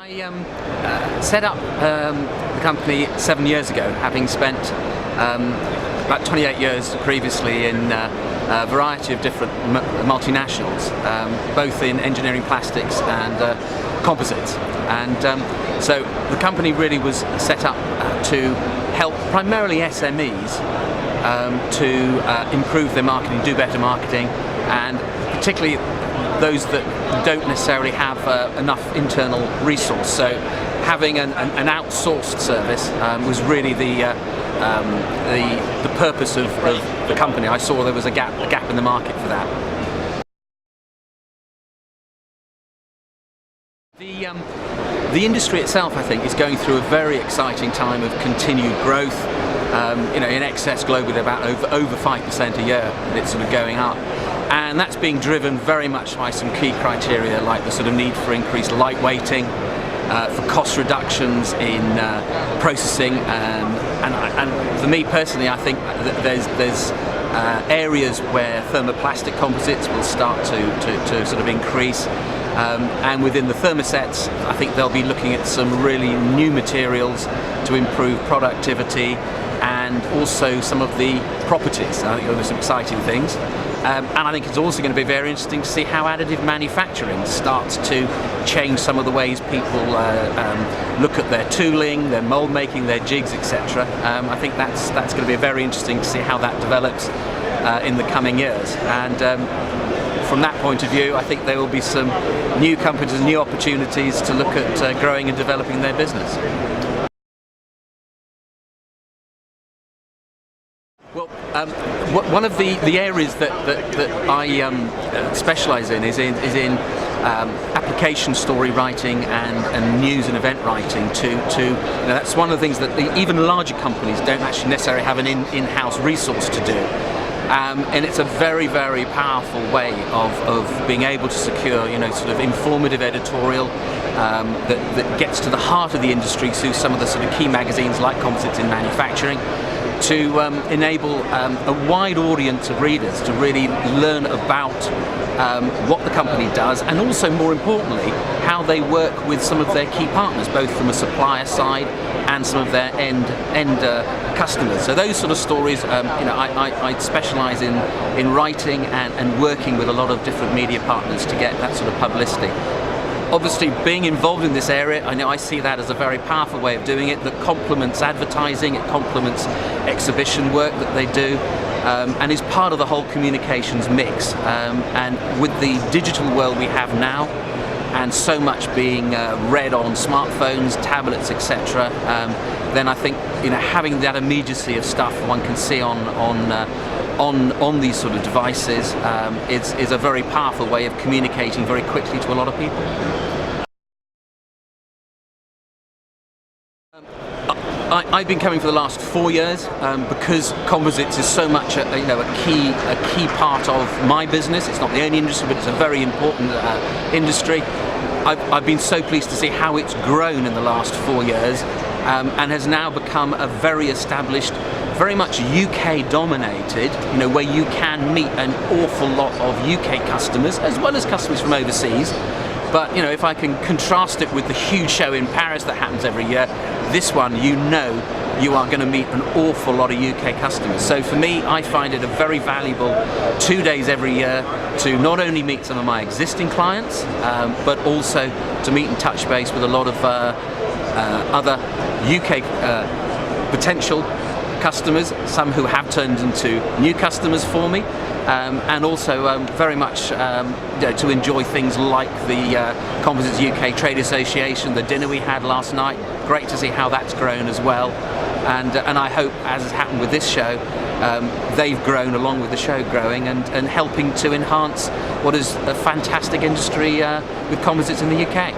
I set up the company 7 years ago, having spent about 28 years previously in a variety of different multinationals, both in engineering plastics and composites. And so the company really was set up to help primarily SMEs to improve their marketing, do better marketing, and particularly those that don't necessarily have enough internal resource. So having an outsourced service was really the purpose of the company. I saw there was a gap in the market for that. The industry itself, I think, is going through a very exciting time of continued growth. In excess globally about over 5% a year, and it's sort of going up. And that's being driven very much by some key criteria, like the sort of need for increased lightweighting, for cost reductions in processing, and for me personally, I think that there's areas where thermoplastic composites will start to sort of increase. And within the thermosets, I think they'll be looking at some really new materials to improve productivity and also some of the properties. I think those are some exciting things. And I think it's also going to be very interesting to see how additive manufacturing starts to change some of the ways people look at their tooling, their mold making, their jigs, etc. I think that's going to be very interesting to see how that develops in the coming years. And from that point of view, I think there will be some new companies and new opportunities to look at growing and developing their business. Well, one of the areas that I specialise in is in application story writing and news and event writing. That's one of the things that even larger companies don't actually necessarily have an in-house resource to do. And it's a very, very powerful way of being able to secure, sort of informative editorial that gets to the heart of the industry through some of the sort of key magazines like Composites in Manufacturing, to enable a wide audience of readers to really learn about what the company does, and also, more importantly, how they work with some of their key partners, both from a supplier side and some of their end customers. So those sort of stories, I specialise in writing and working with a lot of different media partners to get that sort of publicity. Obviously, being involved in this area, I see that as a very powerful way of doing it that complements advertising, it complements exhibition work that they do, and is part of the whole communications mix. And with the digital world we have now, and so much being read on smartphones, tablets, etc., then I think having that immediacy of stuff one can see on these sort of devices is a very powerful way of communicating very quickly to a lot of people. I've been coming for the last 4 years because composites is so much a key part of my business. It's not the only industry, but it's a very important industry. I've been so pleased to see how it's grown in the last 4 years and has now become a very established, very much UK dominated, where you can meet an awful lot of UK customers as well as customers from overseas. But if I can contrast it with the huge show in Paris that happens every year, this one, you are going to meet an awful lot of UK customers. So for me, I find it a very valuable 2 days every year to not only meet some of my existing clients, but also to meet and touch base with a lot of other UK potential customers, some who have turned into new customers for me, and also very much to enjoy things like the Composites UK Trade Association, the dinner we had last night. Great to see how that's grown as well, and I hope, as has happened with this show, they've grown along with the show growing and helping to enhance what is a fantastic industry with composites in the UK.